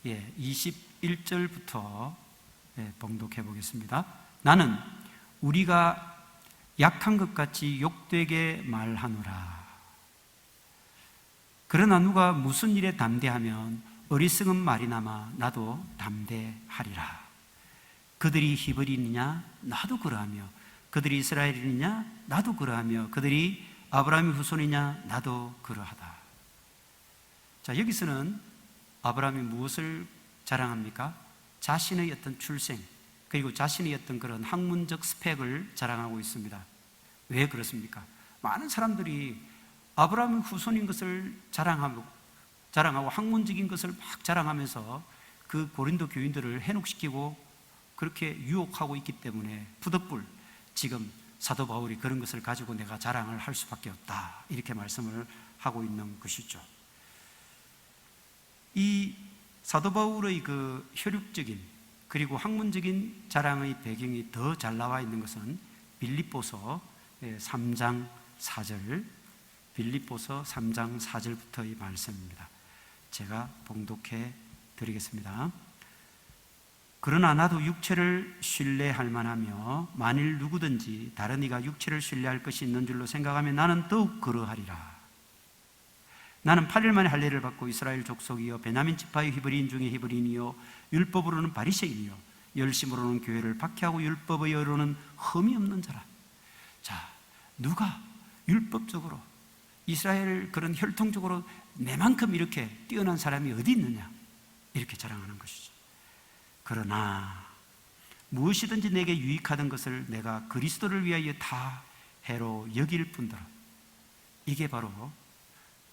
21절부터 봉독해 보겠습니다. 나는 우리가 약한 것 같이 욕되게 말하노라. 그러나 누가 무슨 일에 담대하면 어리석은 말이나마 나도 담대하리라. 그들이 히브리이냐 나도 그러하며, 그들이 이스라엘이냐 나도 그러하며, 그들이 아브라함의 후손이냐 나도 그러하다. 자, 여기서는 아브라함이 무엇을 자랑합니까? 자신의 어떤 출생, 그리고 자신의 어떤 그런 학문적 스펙을 자랑하고 있습니다. 왜 그렇습니까? 많은 사람들이 아브라함의 후손인 것을 자랑하고 학문적인 것을 막 자랑하면서 그 고린도 교인들을 해독시키고 그렇게 유혹하고 있기 때문에 부득불 지금 사도 바울이 그런 것을 가지고 내가 자랑을 할 수밖에 없다, 이렇게 말씀을 하고 있는 것이죠. 이 사도 바울의 그 혈육적인 그리고 학문적인 자랑의 배경이 더 잘 나와 있는 것은 빌립보서 3장 4절, 빌립보서 3장 4절부터의 말씀입니다. 제가 봉독해 드리겠습니다. 그러나 나도 육체를 신뢰할 만하며 만일 누구든지 다른 이가 육체를 신뢰할 것이 있는 줄로 생각하면 나는 더욱 그러하리라. 나는 8일 만에 할례를 받고 이스라엘 족속이요 베냐민 지파의 히브리인 중에 히브리인이요 율법으로는 바리새인이요 열심으로는 교회를 박해하고 율법의 여로는 흠이 없는 자라. 자, 누가 율법적으로 이스라엘 그런 혈통적으로 내만큼 이렇게 뛰어난 사람이 어디 있느냐, 이렇게 자랑하는 것이죠. 그러나 무엇이든지 내게 유익하던 것을 내가 그리스도를 위하여 다 해로 여길 뿐더러, 이게 바로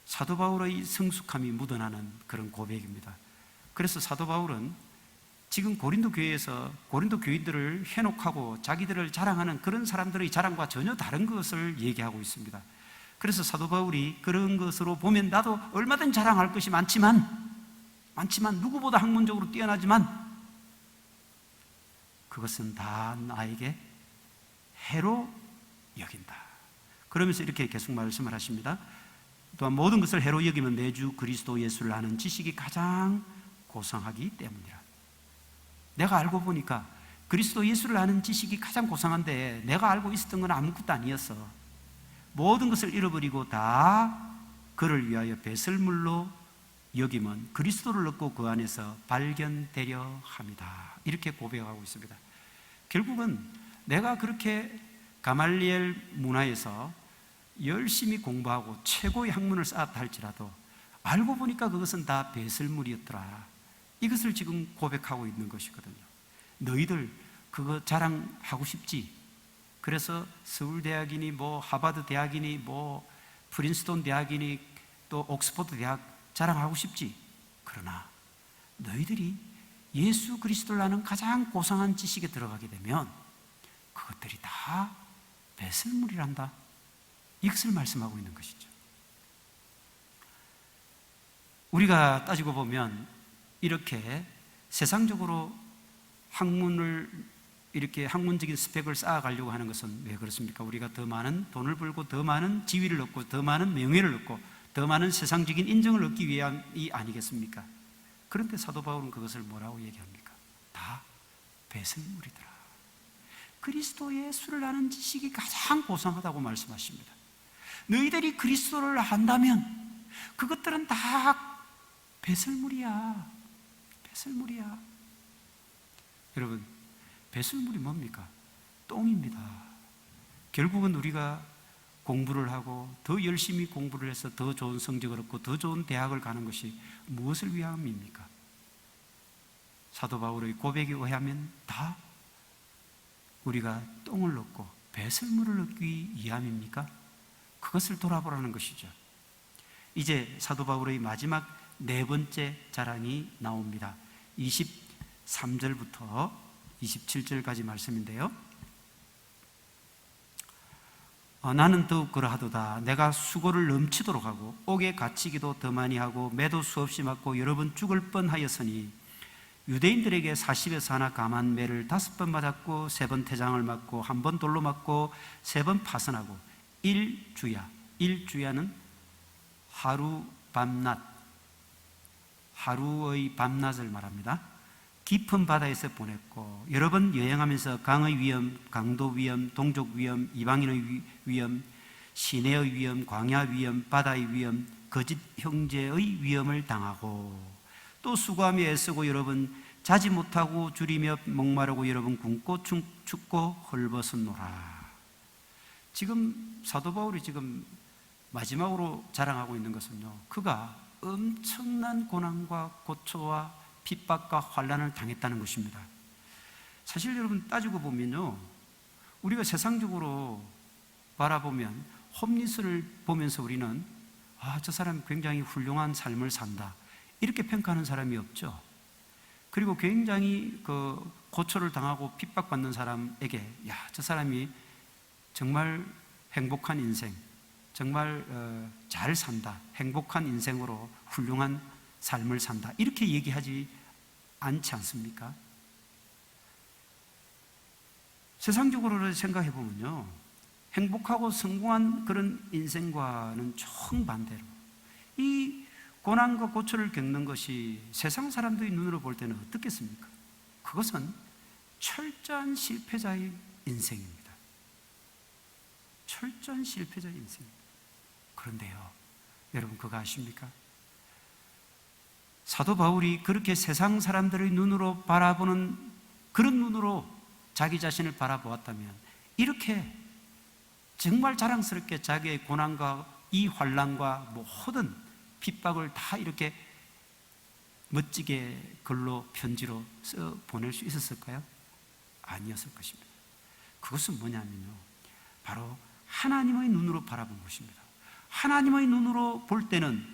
사도 바울의 성숙함이 묻어나는 그런 고백입니다. 그래서 사도 바울은 지금 고린도 교회에서 고린도 교인들을 현혹하고 자기들을 자랑하는 그런 사람들의 자랑과 전혀 다른 것을 얘기하고 있습니다. 그래서 사도 바울이 그런 것으로 보면 나도 얼마든지 자랑할 것이 많지만 누구보다 학문적으로 뛰어나지만 그것은 다 나에게 해로 여긴다. 그러면서 이렇게 계속 말씀을 하십니다. 또한 모든 것을 해로 여기면 내 주 그리스도 예수를 아는 지식이 가장 고상하기 때문이라. 내가 알고 보니까 그리스도 예수를 아는 지식이 가장 고상한데 내가 알고 있었던 건 아무것도 아니었어. 모든 것을 잃어버리고 다 그를 위하여 배설물로 여기면 그리스도를 얻고 그 안에서 발견되려 합니다. 이렇게 고백하고 있습니다. 결국은 내가 그렇게 가말리엘 문화에서 열심히 공부하고 최고의 학문을 쌓았다 할지라도 알고 보니까 그것은 다 배설물이었더라. 이것을 지금 고백하고 있는 것이거든요. 너희들 그거 자랑하고 싶지? 그래서 서울대학이니 뭐 하버드 대학이니 뭐 프린스턴 대학이니 또 옥스퍼드 대학 자랑하고 싶지? 그러나 너희들이 예수 그리스도를 아는 가장 고상한 지식에 들어가게 되면 그것들이 다 배설물이란다. 이것을 말씀하고 있는 것이죠. 우리가 따지고 보면 이렇게 세상적으로 학문을 이렇게 학문적인 스펙을 쌓아가려고 하는 것은 왜 그렇습니까? 우리가 더 많은 돈을 벌고 더 많은 지위를 얻고 더 많은 명예를 얻고 더 많은 세상적인 인정을 얻기 위함이 아니겠습니까? 그런데 사도 바울은 그것을 뭐라고 얘기합니까? 다 배설물이더라. 그리스도 예수를 아는 지식이 가장 고상하다고 말씀하십니다. 너희들이 그리스도를 안다면 그것들은 다 배설물이야. 배설물이야. 여러분, 배설물이 뭡니까? 똥입니다. 결국은 우리가 공부를 하고 더 열심히 공부를 해서 더 좋은 성적을 얻고 더 좋은 대학을 가는 것이 무엇을 위함입니까? 사도 바울의 고백에 의하면 다 우리가 똥을 얻고 배설물을 얻기 위함입니까? 그것을 돌아보라는 것이죠. 이제 사도 바울의 마지막 네 번째 자랑이 나옵니다. 23절부터 27절까지 말씀인데요. 나는 더욱 그러하도다. 내가 수고를 넘치도록 하고 옥에 갇히기도 더 많이 하고 매도 수없이 맞고 여러 번 죽을 뻔하였으니 유대인들에게 40에서 하나 감한 매를 5번 맞았고 3번 태장을 맞고 1번 돌로 맞고 3번 파선하고 일주야는 하루 밤낮, 하루의 밤낮을 말합니다. 깊은 바다에서 보냈고 여러 번 여행하면서 강의 위험, 강도 위험, 동족 위험, 이방인의 위험, 시내의 위험, 광야 위험, 바다의 위험, 거짓 형제의 위험을 당하고 또 수고하며 애쓰고 여러 번 자지 못하고 줄이며 목마르고 여러 번 굶고 춥고 헐벗었노라. 지금 사도 바울이 지금 마지막으로 자랑하고 있는 것은요, 그가 엄청난 고난과 고초와 핍박과 환난을 당했다는 것입니다. 사실 여러분 따지고 보면요, 우리가 세상적으로 바라보면 홈리스를 보면서 우리는 저 사람이 굉장히 훌륭한 삶을 산다 이렇게 평가하는 사람이 없죠. 그리고 굉장히 그 고초를 당하고 핍박받는 사람에게 저 사람이 정말 행복한 인생, 정말 잘 산다, 행복한 인생으로 훌륭한 삶을 산다 이렇게 얘기하지 않지 않습니까? 세상적으로 생각해 보면요, 행복하고 성공한 그런 인생과는 정반대로 이 고난과 고초를 겪는 것이 세상 사람들의 눈으로 볼 때는 어떻겠습니까? 그것은 철저한 실패자의 인생입니다. 철저한 실패자의 인생입니다. 그런데요, 여러분 그거 아십니까? 사도 바울이 그렇게 세상 사람들의 눈으로 바라보는 그런 눈으로 자기 자신을 바라보았다면 이렇게 정말 자랑스럽게 자기의 고난과 이 환난과 모든 핍박을 다 이렇게 멋지게 글로 편지로 써 보낼 수 있었을까요? 아니었을 것입니다. 그것은 뭐냐면요, 바로 하나님의 눈으로 바라본 것입니다. 하나님의 눈으로 볼 때는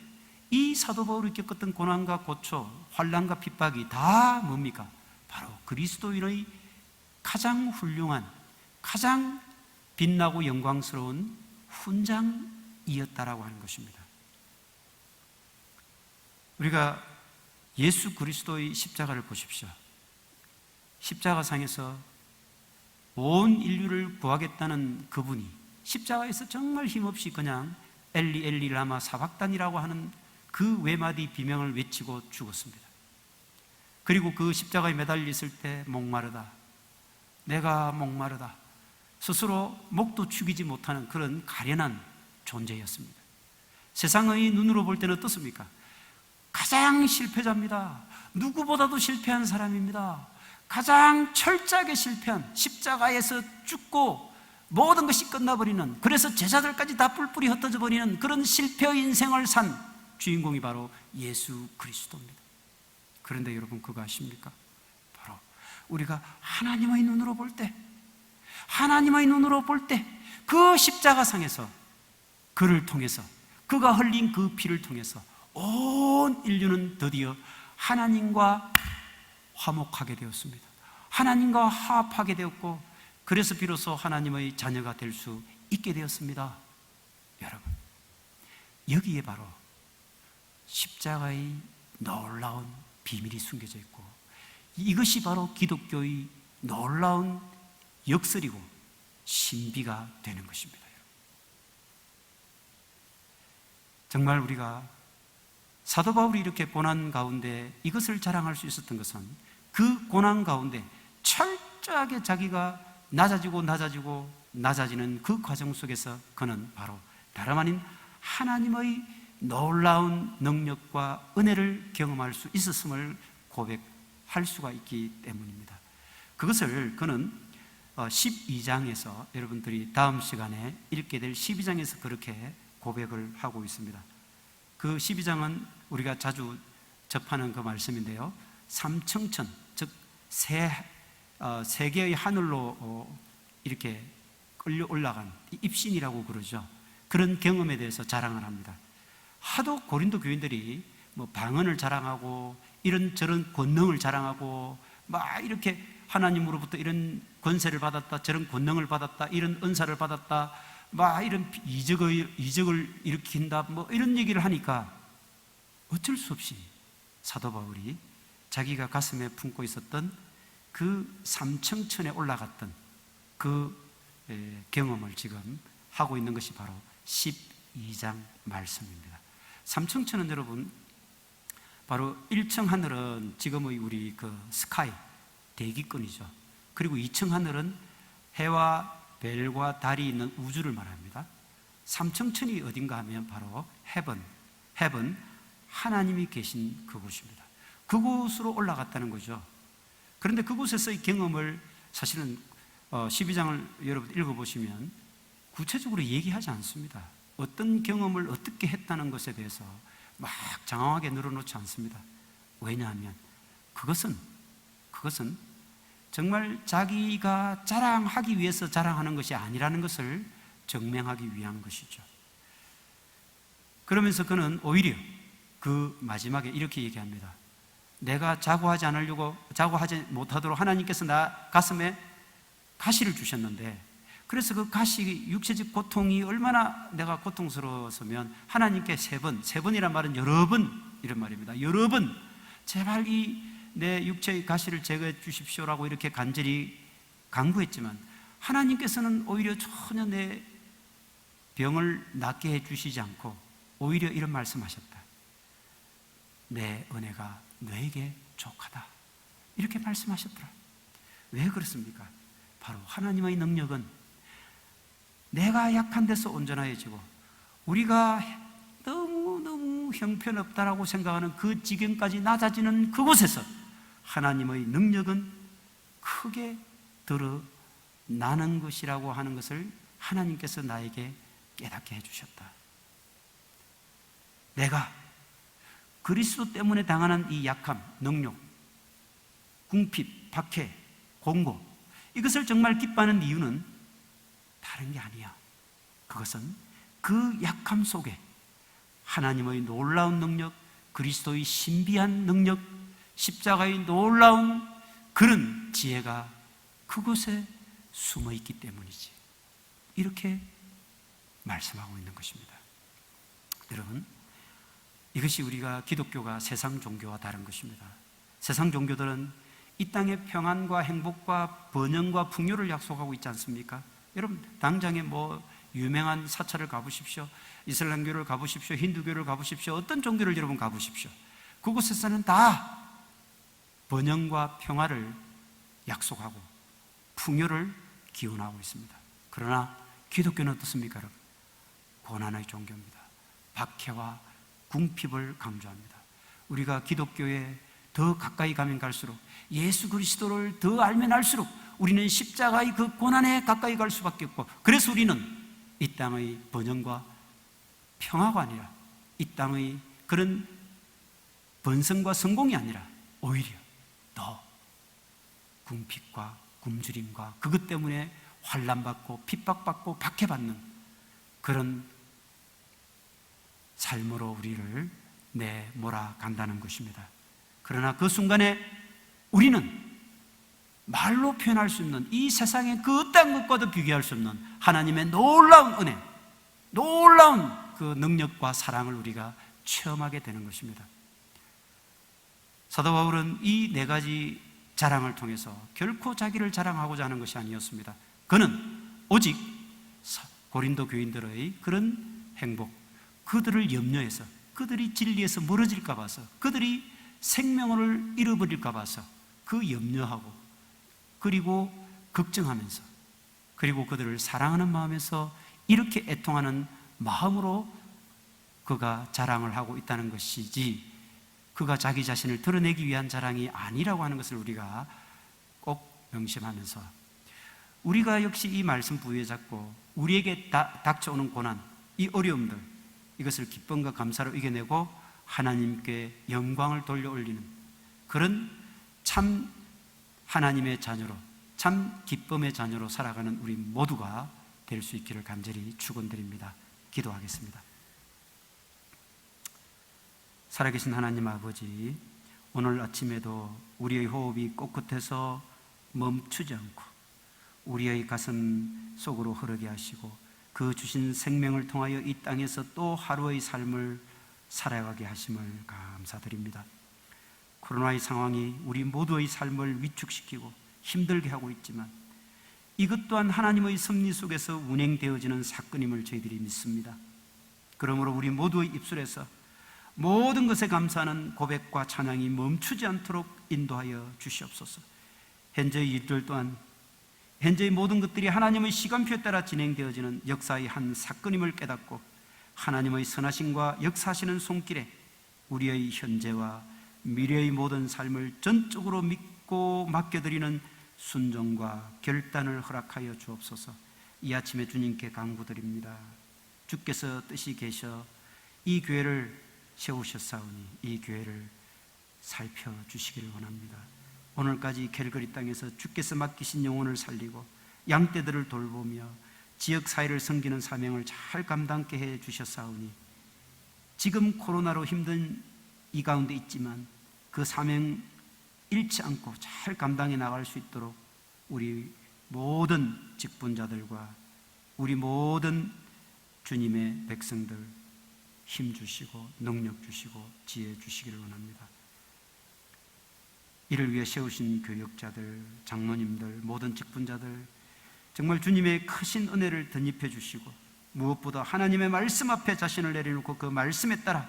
이 사도 바울이 겪었던 고난과 고초, 환난과 핍박이 다 뭡니까? 바로 그리스도인의 가장 훌륭한, 가장 빛나고 영광스러운 훈장이었다라고 하는 것입니다. 우리가 예수 그리스도의 십자가를 보십시오. 십자가상에서 온 인류를 구하겠다는 그분이 십자가에서 정말 힘없이 그냥 엘리 엘리 라마 사박단이라고 하는 그 외마디 비명을 외치고 죽었습니다. 그리고 그 십자가에 매달려 있을 때 목마르다, 내가 목마르다, 스스로 목도 축이지 못하는 그런 가련한 존재였습니다. 세상의 눈으로 볼 때는 어떻습니까? 가장 실패자입니다. 누구보다도 실패한 사람입니다. 가장 철저하게 실패한, 십자가에서 죽고 모든 것이 끝나버리는, 그래서 제자들까지 다 뿔뿔이 흩어져 버리는 그런 실패의 인생을 산 주인공이 바로 예수 그리스도입니다. 그런데 여러분, 그거 아십니까? 바로 우리가 하나님의 눈으로 볼 때, 하나님의 눈으로 볼 때 그 십자가상에서 그를 통해서, 그가 흘린 그 피를 통해서 온 인류는 드디어 하나님과 화목하게 되었습니다. 하나님과 화합하게 되었고, 그래서 비로소 하나님의 자녀가 될 수 있게 되었습니다. 여러분, 여기에 바로 십자가의 놀라운 비밀이 숨겨져 있고, 이것이 바로 기독교의 놀라운 역설이고 신비가 되는 것입니다. 정말 우리가 사도 바울이 이렇게 고난 가운데 이것을 자랑할 수 있었던 것은, 그 고난 가운데 철저하게 자기가 낮아지는 그 과정 속에서 그는 바로 다름 아닌 하나님의 놀라운 능력과 은혜를 경험할 수 있었음을 고백할 수가 있기 때문입니다. 그것을 그는 12장에서, 여러분들이 다음 시간에 읽게 될 12장에서 그렇게 고백을 하고 있습니다. 그 12장은 우리가 자주 접하는 그 말씀인데요, 삼층천, 즉 세 개의 하늘로 이렇게 끌려 올라간 입신이라고 그러죠. 그런 경험에 대해서 자랑을 합니다. 하도 고린도 교인들이 뭐 방언을 자랑하고 이런저런 권능을 자랑하고 막 이렇게 하나님으로부터 이런 권세를 받았다, 저런 권능을 받았다, 이런 은사를 받았다, 막 이런 이적을 일으킨다, 뭐 이런 얘기를 하니까 어쩔 수 없이 사도 바울이 자기가 가슴에 품고 있었던 그 삼층천에 올라갔던 그 경험을 지금 하고 있는 것이 바로 12장 말씀입니다. 삼층천은 여러분, 바로 1층 하늘은 지금의 우리 그 스카이, 대기권이죠. 그리고 2층 하늘은 해와 별과 달이 있는 우주를 말합니다. 3층천이 어딘가 하면 바로 헤븐, 하나님이 계신 그곳입니다. 그곳으로 올라갔다는 거죠. 그런데 그곳에서의 경험을 사실은 12장을 여러분 읽어보시면 구체적으로 얘기하지 않습니다. 어떤 경험을 어떻게 했다는 것에 대해서 막 장황하게 늘어놓지 않습니다. 왜냐하면 그것은 정말 자기가 자랑하기 위해서 자랑하는 것이 아니라는 것을 증명하기 위한 것이죠. 그러면서 그는 오히려 그 마지막에 이렇게 얘기합니다. 내가 자고하지 못하도록 하나님께서 나 가슴에 가시를 주셨는데, 그래서 그 가시, 육체적 고통이 얼마나 내가 고통스러웠으면 하나님께 세 번이란 말은 여러 번 이런 말입니다. 여러 번 제발 이 내 육체의 가시를 제거해 주십시오라고 이렇게 간절히 간구했지만, 하나님께서는 오히려 전혀 내 병을 낫게 해 주시지 않고 오히려 이런 말씀하셨다. 내 은혜가 너에게 족하다, 이렇게 말씀하셨더라. 왜 그렇습니까? 바로 하나님의 능력은 내가 약한 데서 온전해지고, 우리가 너무 형편없다라고 생각하는 그 지경까지 낮아지는 그곳에서 하나님의 능력은 크게 드러나는 것이라고 하는 것을 하나님께서 나에게 깨닫게 해주셨다. 내가 그리스도 때문에 당하는 이 약함, 능욕, 궁핍, 박해, 공고, 이것을 정말 기뻐하는 이유는 다른 게 아니야. 그것은 그 약함 속에 하나님의 놀라운 능력, 그리스도의 신비한 능력, 십자가의 놀라운 그런 지혜가 그곳에 숨어 있기 때문이지. 이렇게 말씀하고 있는 것입니다. 여러분, 이것이 우리가 기독교가 세상 종교와 다른 것입니다. 세상 종교들은 이 땅의 평안과 행복과 번영과 풍요를 약속하고 있지 않습니까? 여러분, 당장에 뭐 유명한 사찰을 가보십시오. 이슬람교를 가보십시오. 힌두교를 가보십시오. 어떤 종교를 여러분 가보십시오. 그곳에서는 다 번영과 평화를 약속하고 풍요를 기원하고 있습니다. 그러나 기독교는 어떻습니까, 여러분? 고난의 종교입니다. 박해와 궁핍을 강조합니다. 우리가 기독교에 더 가까이 가면 갈수록, 예수 그리스도를 더 알면 알수록 우리는 십자가의 그 고난에 가까이 갈 수밖에 없고, 그래서 우리는 이 땅의 번영과 평화가 아니라, 이 땅의 그런 번성과 성공이 아니라 오히려 더 궁핍과 굶주림과 그것 때문에 환난받고 핍박받고 박해받는 그런 삶으로 우리를 내몰아간다는 것입니다. 그러나 그 순간에 우리는 말로 표현할 수 없는, 이 세상의 그 어떤 것과도 비교할 수 없는 하나님의 놀라운 은혜, 놀라운 그 능력과 사랑을 우리가 체험하게 되는 것입니다. 사도 바울은 이 네 가지 자랑을 통해서 결코 자기를 자랑하고자 하는 것이 아니었습니다. 그는 오직 고린도 교인들의 그런 행복, 그들을 염려해서, 그들이 진리에서 멀어질까 봐서, 그들이 생명을 잃어버릴까 봐서 그 염려하고, 그리고 걱정하면서, 그리고 그들을 사랑하는 마음에서 이렇게 애통하는 마음으로 그가 자랑을 하고 있다는 것이지, 그가 자기 자신을 드러내기 위한 자랑이 아니라고 하는 것을 우리가 꼭 명심하면서, 우리가 역시 이 말씀 부여 잡고 우리에게 닥쳐오는 고난, 이 어려움들, 이것을 기쁨과 감사로 이겨내고 하나님께 영광을 돌려 올리는 그런 참 하나님의 자녀로, 참 기쁨의 자녀로 살아가는 우리 모두가 될 수 있기를 간절히 축원드립니다. 기도하겠습니다. 살아계신 하나님 아버지, 오늘 아침에도 우리의 호흡이 꼿꼿해서 멈추지 않고 우리의 가슴 속으로 흐르게 하시고, 그 주신 생명을 통하여 이 땅에서 또 하루의 삶을 살아가게 하심을 감사드립니다. 코로나의 상황이 우리 모두의 삶을 위축시키고 힘들게 하고 있지만, 이것 또한 하나님의 섭리 속에서 운행되어지는 사건임을 저희들이 믿습니다. 그러므로 우리 모두의 입술에서 모든 것에 감사하는 고백과 찬양이 멈추지 않도록 인도하여 주시옵소서. 현재의 일들 또한, 현재의 모든 것들이 하나님의 시간표에 따라 진행되어지는 역사의 한 사건임을 깨닫고, 하나님의 선하심과 역사하시는 손길에 우리의 현재와 미래의 모든 삶을 전적으로 믿고 맡겨드리는 순종과 결단을 허락하여 주옵소서. 이 아침에 주님께 간구드립니다. 주께서 뜻이 계셔 이 교회를 세우셨사오니 이 교회를 살펴주시기를 원합니다. 오늘까지 캘거리 땅에서 주께서 맡기신 영혼을 살리고 양떼들을 돌보며 지역사회를 섬기는 사명을 잘 감당케 해 주셨사오니, 지금 코로나로 힘든 이 가운데 있지만 그 사명 잃지 않고 잘 감당해 나갈 수 있도록 우리 모든 직분자들과 우리 모든 주님의 백성들 힘 주시고 능력 주시고 지혜 주시기를 원합니다. 이를 위해 세우신 교역자들, 장로님들, 모든 직분자들, 정말 주님의 크신 은혜를 덧입혀 주시고, 무엇보다 하나님의 말씀 앞에 자신을 내려놓고 그 말씀에 따라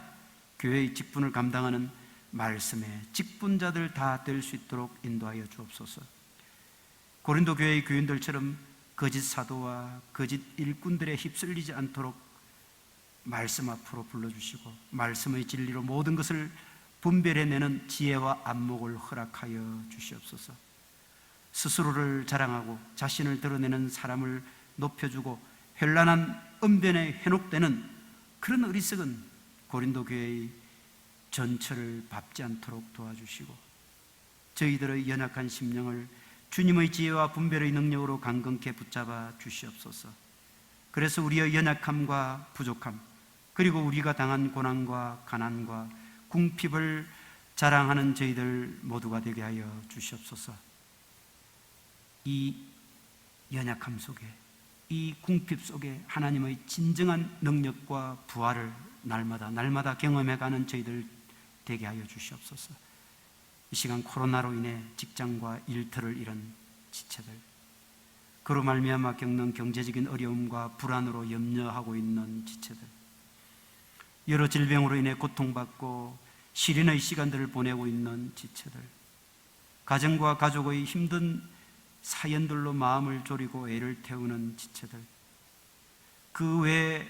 교회의 직분을 감당하는 말씀의 직분자들 다 될 수 있도록 인도하여 주옵소서. 고린도 교회의 교인들처럼 거짓 사도와 거짓 일꾼들에 휩쓸리지 않도록 말씀 앞으로 불러주시고, 말씀의 진리로 모든 것을 분별해내는 지혜와 안목을 허락하여 주시옵소서. 스스로를 자랑하고 자신을 드러내는 사람을 높여주고 현란한 언변에 현혹되는 그런 어리석은 고린도 교회의 전철을 밟지 않도록 도와주시고, 저희들의 연약한 심령을 주님의 지혜와 분별의 능력으로 강건케 붙잡아 주시옵소서. 그래서 우리의 연약함과 부족함, 그리고 우리가 당한 고난과 가난과 궁핍을 자랑하는 저희들 모두가 되게 하여 주시옵소서. 이 연약함 속에, 이 궁핍 속에 하나님의 진정한 능력과 부활을 날마다 경험해가는 저희들 되게 하여 주시옵소서. 이 시간 코로나로 인해 직장과 일터를 잃은 지체들, 그로 말미암아 겪는 경제적인 어려움과 불안으로 염려하고 있는 지체들, 여러 질병으로 인해 고통받고 시련의 시간들을 보내고 있는 지체들, 가정과 가족의 힘든 사연들로 마음을 졸이고 애를 태우는 지체들, 그 외에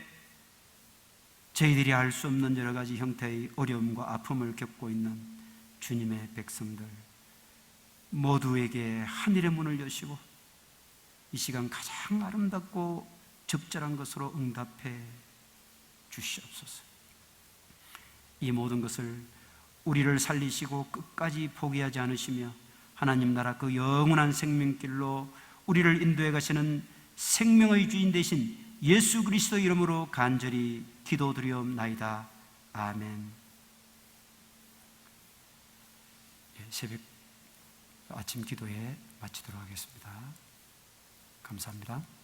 저희들이 알 수 없는 여러 가지 형태의 어려움과 아픔을 겪고 있는 주님의 백성들 모두에게 하늘의 문을 여시고 이 시간 가장 아름답고 적절한 것으로 응답해 주시옵소서. 이 모든 것을 우리를 살리시고 끝까지 포기하지 않으시며 하나님 나라 그 영원한 생명길로 우리를 인도해 가시는 생명의 주인 되신 예수 그리스도 이름으로 간절히 기도드리옵나이다. 아멘. 새벽 아침 기도에 마치도록 하겠습니다. 감사합니다.